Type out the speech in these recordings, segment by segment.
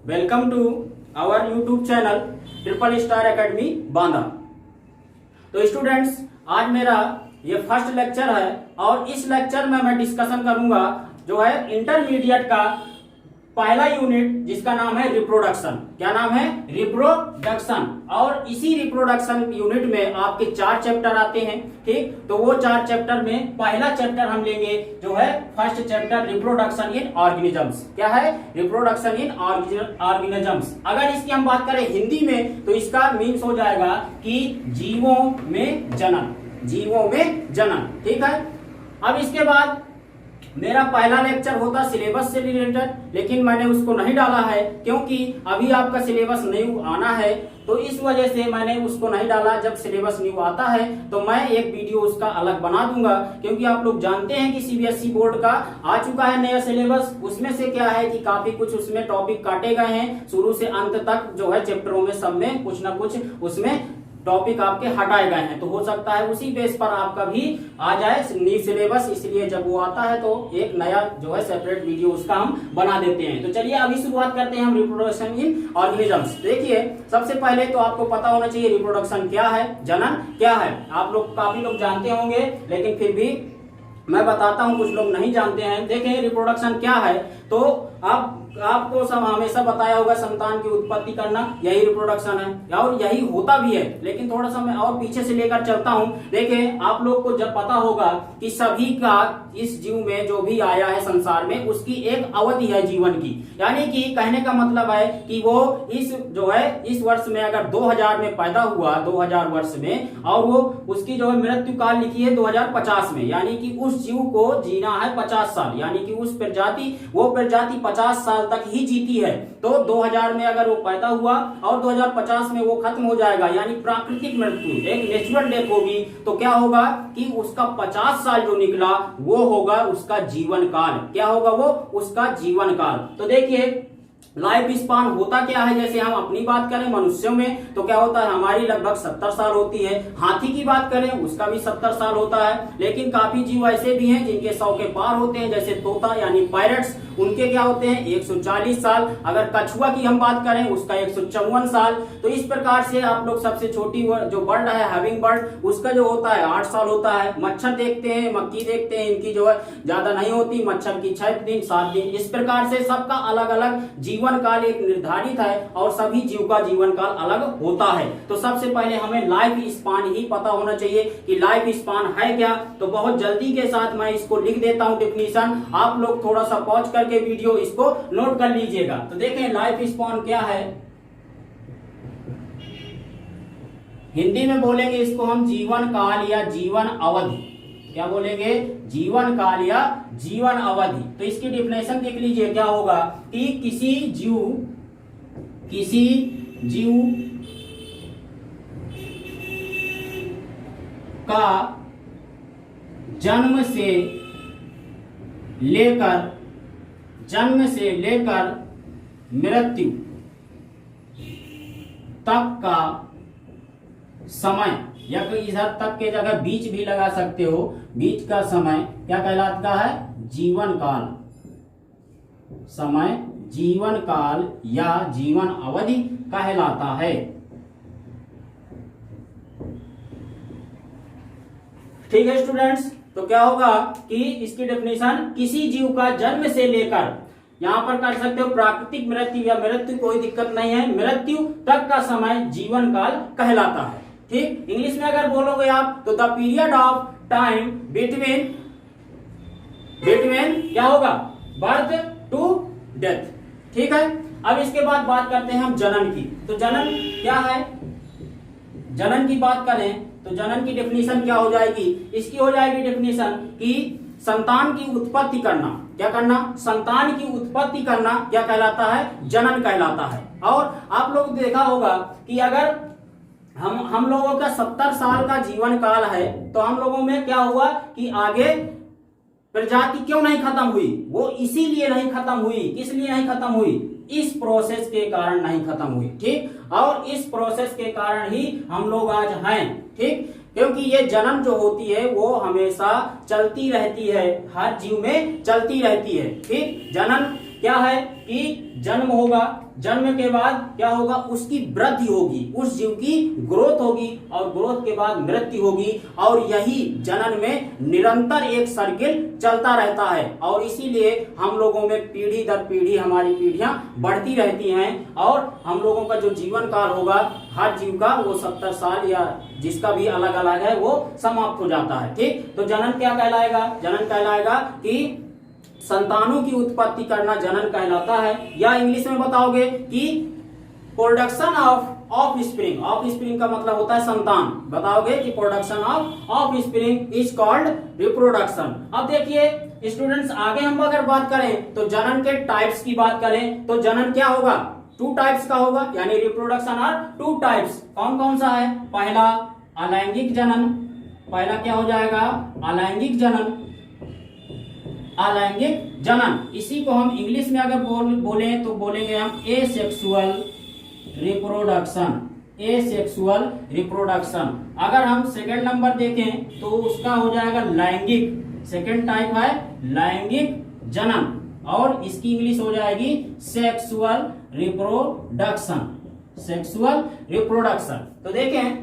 Welcome to our YouTube channel Triple Star Academy Banda. तो students, आज मेरा ये फर्स्ट लेक्चर है और इस लेक्चर में मैं डिस्कशन करूंगा जो है इंटरमीडिएट का पहला यूनिट जिसका नाम है रिप्रोडक्शन। क्या नाम है? रिप्रोडक्शन। और इसी रिप्रोडक्शन यूनिट में आपके 4 चैप्टर आते हैं। ठीक, तो वो 4 चैप्टर में पहला चैप्टर हम लेंगे जो है first chapter reproduction in organisms. क्या है? Reproduction in organisms. अगर इसकी हम बात करें हिंदी में तो इसका मीन्स हो जाएगा कि जीवों में जनन। जीवों में जनन। ठीक है। अब इसके बाद मेरा पहला लेक्चर होता सिलेबस से रिलेटेड, लेकिन मैंने उसको नहीं डाला है क्योंकि अभी आपका सिलेबस न्यू आना है, तो इस वजह से मैंने उसको नहीं डाला। जब सिलेबस न्यू आता है तो मैं एक वीडियो उसका अलग बना दूंगा, क्योंकि आप लोग जानते हैं कि सीबीएसई बोर्ड का आ चुका है नया सिलेबस। उसमें से क्या है कि काफी कुछ उसमें टॉपिक काटे गए हैं, शुरू से अंत तक जो है चैप्टरों में सब में कुछ ना कुछ उसमें टॉपिक आपके हटाए गए हैं। तो हो सकता है उसी बेस पर आपका भी आ जाए न्यू सिलेबस, इसलिए जब वो आता है तो एक नया जो है सेपरेट वीडियो उसका हम बना देते हैं। तो चलिए अभी शुरुआत करते हैं हम रिप्रोडक्शन इन ऑर्गेनिजम्स। देखिए, सबसे पहले तो आपको पता होना चाहिए रिप्रोडक्शन क्या है, जनन क्या है। आप लोग काफी लोग जानते होंगे, लेकिन फिर भी मैं बताता हूं, कुछ लोग नहीं जानते हैं। देखें रिप्रोडक्शन क्या है, तो आपको सब हमेशा बताया होगा संतान की उत्पत्ति करना, यही रिप्रोडक्शन है और यही होता भी है। लेकिन थोड़ा सा मैं और पीछे से लेकर चलता हूं। देखें, आप लोग को जब पता होगा कि सभी का इस जीव में जो भी आया है संसार में उसकी एक अवधि है जीवन की, यानी कि कहने का मतलब है कि वो इस जो है इस वर्ष में अगर 2000 में पैदा हुआ, 2000 वर्ष में, और वो उसकी जो है मृत्यु काल लिखी है 2050 में, यानी कि उस जीव को जीना है 50 साल, यानी कि उस प्रजाति 50 साल तक ही जीती है। तो 2000 में अगर वो पैदा हुआ और 2050 में वो खत्म हो जाएगा, यानी प्राकृतिक मृत्यु, एक नेचुरल डेथ होगी। तो क्या होगा कि उसका 50 साल जो निकला वो होगा उसका जीवन काल। क्या होगा? वो उसका जीवन काल। तो देखिए लाइफ स्पान होता क्या है, जैसे हम अपनी बात करें मनुष्यों में तो क्या होता है, हमारी लगभग 70 साल होती है। हाथी की बात करें उसका भी 70 साल होता है। लेकिन काफी जीव ऐसे भी हैं जिनके 100 के पार होते हैं, जैसे तोता यानी पैरट्स, उनके क्या होते हैं 140 साल। अगर कछुआ की हम बात करें उसका 154 साल। तो इस प्रकार से आप लोग सबसे छोटी जो बर्ड है हैविंग बर्ड, उसका जो होता है 8 साल होता है। मच्छर देखते हैं, मक्खी देखते हैं, इनकी जो है ज्यादा नहीं होती, मच्छर की 6 दिन 7 दिन। इस प्रकार से सबका अलग अलग जीवन काल एक निर्धारित है और सभी जीव का जीवन काल अलग होता है। तो सबसे पहले हमें लाइफ स्पान ही पता होना चाहिए कि लाइफ स्पान है क्या। तो बहुत जल्दी के साथ मैं इसको लिख देता हूं डेफिनेशन, आप लोग थोड़ा सा पॉज करके वीडियो इसको नोट कर लीजिएगा। तो देखें लाइफ स्पान क्या है, हिंदी में बोलेंगे इसको हम जीवन काल या जीवन अवधि। क्या बोलेंगे? जीवन काल या जीवन अवधि। तो इसकी डेफिनेशन देख लीजिए क्या होगा कि किसी जीव का जन्म से लेकर मृत्यु तक का समय, या कोई इधर तक के जगह बीच भी लगा सकते हो, बीच का समय क्या कहलाता है? जीवन काल। समय जीवन काल या जीवन अवधि कहलाता है। ठीक है स्टूडेंट्स, तो क्या होगा कि इसकी डेफिनेशन किसी जीव का जन्म से लेकर, यहां पर कर सकते हो प्राकृतिक मृत्यु या मृत्यु, कोई दिक्कत नहीं है, मृत्यु तक का समय जीवन काल कहलाता है। ठीक, इंग्लिश में अगर बोलोगे आप तो the period of time between क्या होगा? Birth to death. ठीक है। अब इसके बाद बात करते हैं हम जनन की। तो जनन क्या है? जनन की बात करें तो जनन की डेफिनेशन क्या हो जाएगी? इसकी हो जाएगी डेफिनेशन कि संतान की उत्पत्ति करना। क्या करना? संतान की उत्पत्ति करना क्या कहलाता है? जनन कहलाता है। और आप लोग देखा होगा कि अगर हम लोगों का 70 साल का जीवन काल है, तो हम लोगों में क्या हुआ कि आगे प्रजाति क्यों नहीं खत्म हुई? वो इसीलिए नहीं खत्म हुई। किस लिए नहीं खत्म हुई? इस प्रोसेस के कारण नहीं खत्म हुई। ठीक, और इस प्रोसेस के कारण ही हम लोग आज हैं। ठीक, क्योंकि ये जन्म जो होती है वो हमेशा चलती रहती है, हर जीव में चलती रहती है। ठीक, जनन क्या है कि जन्म होगा, जन्म के बाद क्या होगा, उसकी वृद्धि होगी, उस जीव की ग्रोथ होगी और ग्रोथ के बाद मृत्यु होगी और यही जनन में निरंतर एक सर्किल चलता रहता है और इसीलिए हम लोगों में पीढ़ी दर पीढ़ी हमारी पीढ़ियां बढ़ती रहती हैं और हम लोगों का जो जीवन काल होगा हर जीव का वो 70 साल या जिसका भी अलग अलग है वो समाप्त हो जाता है। ठीक, तो जनन क्या कहलाएगा, जनन कहलाएगा कि संतानों की उत्पत्ति करना जनन कहलाता है, या इंग्लिश में बताओगे कि production of spring. Of spring का मतलब होता है संतान, बताओगे कि production of spring is called reproduction. अब देखिए स्टूडेंट्स, आगे हम अगर बात करें तो जनन के टाइप्स की बात करें तो जनन क्या होगा, 2 टाइप्स का होगा, यानी रिप्रोडक्शन आर 2 टाइप्स। कौन कौन सा है, पहला अलैंगिक जनन, पहला क्या हो जाएगा, अलैंगिक जनन, अलैंगिक जनन। इसी को हम इंग्लिश में अगर बोले तो बोलेंगे हम एसेक्सुअल रिप्रोडक्शन, एसेक्सुअल रिप्रोडक्शन। अगर हम सेकंड नंबर देखें तो उसका हो जाएगा लैंगिक, सेकंड टाइप है लैंगिक जनन और इसकी इंग्लिश हो जाएगी सेक्सुअल रिप्रोडक्शन, सेक्सुअल रिप्रोडक्शन। तो देखें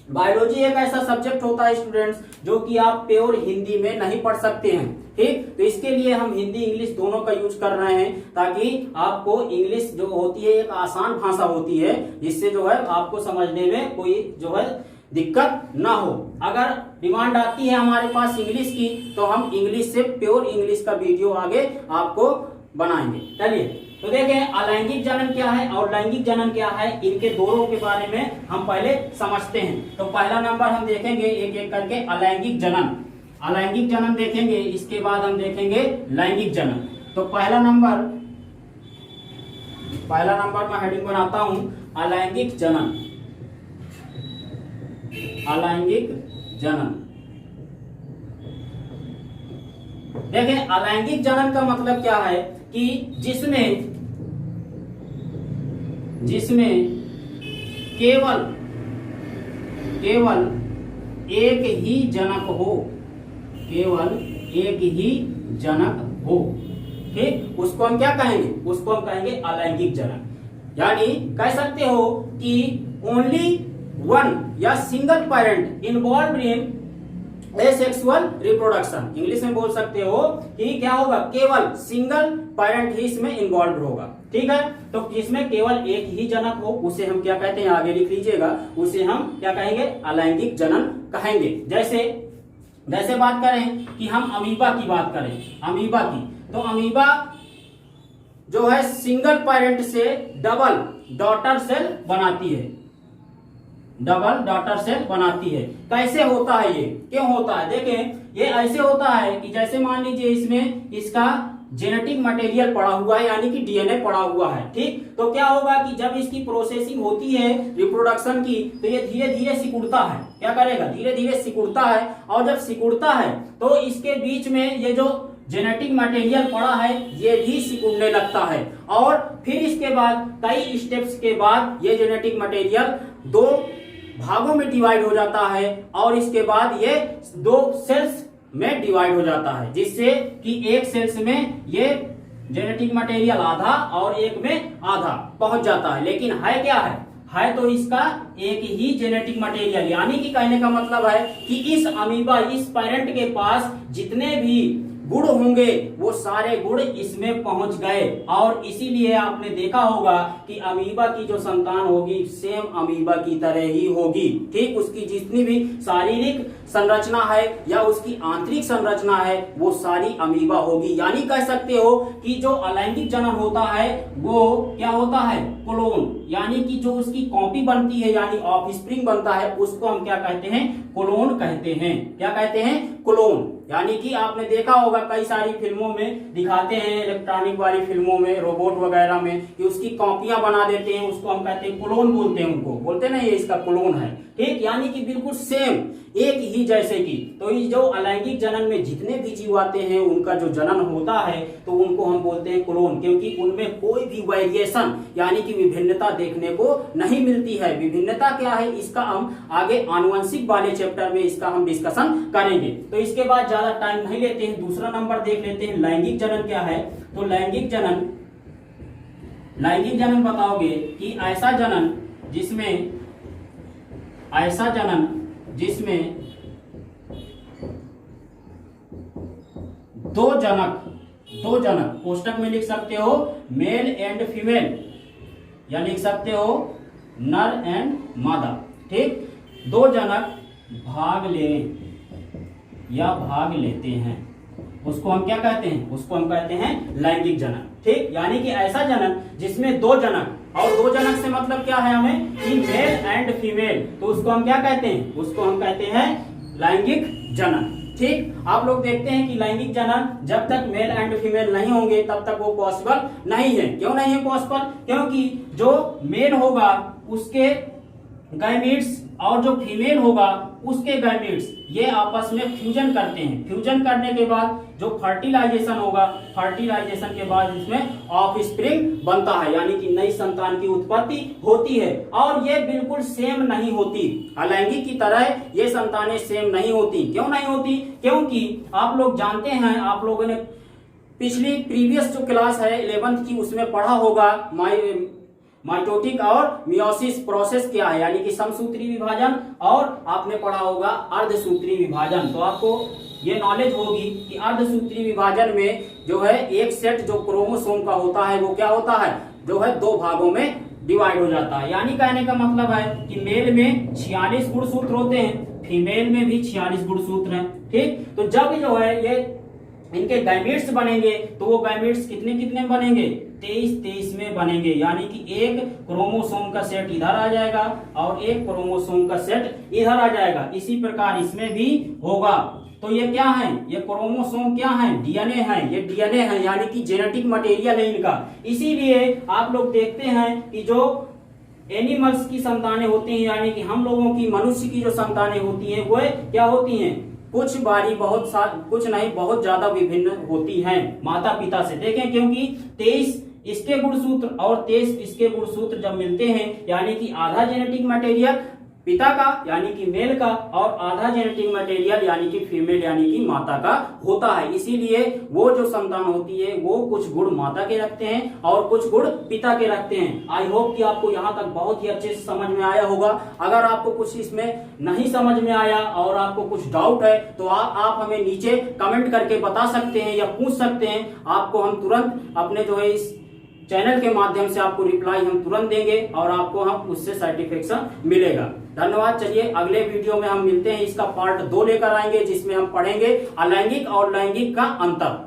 बायोलॉजी एक ऐसा सब्जेक्ट होता है स्टूडेंट्स जो कि आप प्योर हिंदी में नहीं पढ़ सकते हैं। ठीक, तो इसके लिए हम हिंदी इंग्लिश दोनों का यूज कर रहे हैं ताकि आपको इंग्लिश जो होती है एक आसान भाषा होती है जिससे जो है आपको समझने में कोई जो है दिक्कत ना हो। अगर डिमांड आती है हमारे पास इंग्लिश की तो हम इंग्लिश से प्योर इंग्लिश का वीडियो आगे आपको बनाएंगे। चलिए तो देखें अलैंगिक जनन क्या है और लैंगिक जनन क्या है, इनके दोनों के बारे में हम पहले समझते हैं। तो पहला नंबर हम देखेंगे एक एक करके अलैंगिक जनन, अलैंगिक जनन देखेंगे, इसके बाद हम देखेंगे लैंगिक जनन। तो पहला नंबर मैं हेडिंग बनाता हूं अलैंगिक जनन, अलैंगिक जनन। देखें अलैंगिक जनन का मतलब क्या है कि जिसमें केवल एक ही जनक हो, केवल एक ही जनक हो। ठीक, उसको हम क्या कहेंगे, उसको हम कहेंगे अलैंगिक जनन। यानी कह सकते हो कि ओनली वन या single parent involve in asexual reproduction. English में बोल सकते हो कि क्या होगा, केवल सिंगल पेरेंट ही इसमें इन्वॉल्व होगा। ठीक है, तो जिसमें केवल एक ही जनक हो उसे हम क्या कहते हैं, आगे लिख लीजिएगा, उसे हम क्या कहेंगे, अलैंगिक जनन कहेंगे। जैसे बात करें कि हम अमीबा की बात करें, अमीबा की, तो अमीबा जो है सिंगल पेरेंट से डबल डॉटर सेल बनाती है, डबल डॉटर सेल बनाती है। कैसे होता है ये, क्यों होता है, देखें ये ऐसे होता है कि जैसे मान लीजिए इसमें इसका जेनेटिक मटेरियल पड़ा हुआ है यानी कि डीएनए पड़ा हुआ है। ठीक, तो क्या होगा कि जब इसकी प्रोसेसिंग होती है रिप्रोडक्शन की तो ये धीरे धीरे सिकुड़ता है, क्या करेगा, धीरे धीरे सिकुड़ता है और जब सिकुड़ता है तो इसके बीच में ये जो जेनेटिक मटेरियल पड़ा है ये भी सिकुड़ने लगता है और फिर इसके बाद कई स्टेप्स के बाद ये जेनेटिक मटेरियल 2 भागों में डिवाइड हो जाता है और इसके बाद ये 2 सेल्स में डिवाइड हो जाता है, जिससे कि एक सेल्स में ये जेनेटिक मटेरियल आधा और एक में आधा पहुंच जाता है। लेकिन है क्या है तो इसका एक ही जेनेटिक मटेरियल, यानी कि कहने का मतलब है कि इस अमीबा, इस पेरेंट के पास जितने भी गुण होंगे वो सारे गुण इसमें पहुंच गए और इसीलिए आपने देखा होगा कि अमीबा की जो संतान होगी सेम अमीबा की तरह ही होगी। ठीक, उसकी जितनी भी शारीरिक संरचना है या उसकी आंतरिक संरचना है वो सारी अमीबा होगी। यानी कह सकते हो कि जो अलैंगिक जनन होता है वो क्या होता है, क्लोन, यानी कि जो उसकी कॉपी बनती है यानी ऑफस्प्रिंग बनता है उसको हम क्या कहते हैं, क्लोन कहते हैं। क्या कहते हैं, क्लोन। यानी कि आपने देखा होगा कई सारी फिल्मों में दिखाते हैं, इलेक्ट्रॉनिक वाली फिल्मों में, रोबोट वगैरह में, कि उसकी कॉपियां बना देते हैं, उसको हम कहते हैं क्लोन बोलते हैं, उनको बोलते ना ये इसका क्लोन है। ठीक, यानी कि बिल्कुल सेम एक ही जैसे की। तो ये जो अलैंगिक जनन में जितने भी जीव आते हैं उनका जो जनन होता है तो उनको हम बोलते हैं क्लोन, क्योंकि उनमें कोई भी वेरिएशन यानी कि विभिन्नता देखने को नहीं मिलती है। विभिन्नता क्या है इसका हम आगे आनुवंशिक वाले चैप्टर में इसका हम डिस्कशन करेंगे। तो इसके बाद ज्यादा टाइम नहीं लेते हैं, दूसरा नंबर देख लेते हैं लैंगिक जनन क्या है। तो लैंगिक जनन बताओगे कि ऐसा जनन जिसमें दो जनक कोष्टक में लिख सकते हो मेल एंड फीमेल, या लिख सकते हो नर एंड मादा। ठीक, दो जनक भाग लेते हैं, उसको हम क्या कहते हैं, उसको हम कहते हैं लैंगिक जनन। ठीक, यानी कि ऐसा जनन जिसमें दो जनक, और दो जनक से मतलब क्या है हमें कि मेल एंड फीमेल, तो उसको हम क्या कहते हैं, उसको हम कहते हैं लैंगिक जनन। ठीक, आप लोग देखते हैं कि लैंगिक जनन जब तक मेल एंड फीमेल नहीं होंगे तब तक वो पॉसिबल नहीं है। क्यों नहीं है पॉसिबल? क्योंकि जो मेल होगा उसके गैमीट्स और जो फीमेल होगा उसके गैमीट्स ये आपस में फ्यूजन करते हैं। फ्यूजन करने के बाद जो फर्टिलाइजेशन होगा, फर्टिलाइजेशन के बाद इसमें ऑफस्प्रिंग बनता है, यानी कि नई संतान की उत्पत्ति होती है। और ये बिल्कुल सेम नहीं होती, अलैंगिक की तरह ये संतानें सेम नहीं होती। क्यों नहीं होती? क्योंकि आप लोग जानते हैं, आप लोगों ने पिछली प्रीवियस जो क्लास है 11th की उसमें पढ़ा होगा माइटोटिक और मियोसिस प्रोसेस क्या है, यानी कि समसूत्री विभाजन, और आपने पढ़ा होगा अर्धसूत्री विभाजन। तो आपको ये नॉलेज होगी कि अर्धसूत्री विभाजन में जो है एक सेट जो क्रोमोसोम का होता है वो क्या होता है, जो है दो भागों में डिवाइड हो जाता है। यानी कहने का मतलब है कि मेल में 46 गुणसूत्र होते हैं, फीमेल में भी 46 गुणसूत्र हैं। ठीक, तो जब जो है ये इनके गैमीट्स बनेंगे तो वो गैमीट्स कितने कितने बनेंगे, 23 में बनेंगे। यानी कि एक क्रोमोसोम का सेट इधर आ जाएगा और एक क्रोमोसोम का सेट इधर आ जाएगा। इसी प्रकार इसमें भी होगा। तो ये क्या है, ये क्रोमोसोम क्या है, डीएनए है, ये डीएनए है, यानी कि जेनेटिक मटेरियल है इनका। इसीलिए आप लोग देखते हैं कि जो एनिमल्स की संतानें होती हैं, यानी कि हम लोगों की, मनुष्य की जो संतानें होती हैं वो क्या होती हैं, कुछ बारी कुछ नहीं बहुत ज्यादा विभिन्न होती हैं माता पिता से। देखें, क्योंकि 23 इसके गुणसूत्र और 23 इसके गुणसूत्र जब मिलते हैं, यानी कि आधा जेनेटिक मटेरियल पिता का यानी कि मेल का और आधा जेनेटिक मटेरियल यानी कि फीमेल यानी कि माता का होता है। इसीलिए वो जो संतान होती है वो कुछ गुण माता के रखते हैं और कुछ गुण पिता के रखते हैं। आई होप कि आपको यहाँ तक बहुत ही अच्छे से समझ में आया होगा। अगर आपको कुछ इसमें नहीं समझ में आया और आपको कुछ डाउट है तो आप हमें नीचे कमेंट करके बता सकते हैं या पूछ सकते हैं। आपको हम तुरंत अपने जो है इस चैनल के माध्यम से आपको रिप्लाई हम तुरंत देंगे और आपको हम उससे सर्टिफिकेशन मिलेगा। धन्यवाद। चलिए अगले वीडियो में हम मिलते हैं, इसका पार्ट 2 लेकर आएंगे जिसमें हम पढ़ेंगे अलैंगिक और लैंगिक का अंतर।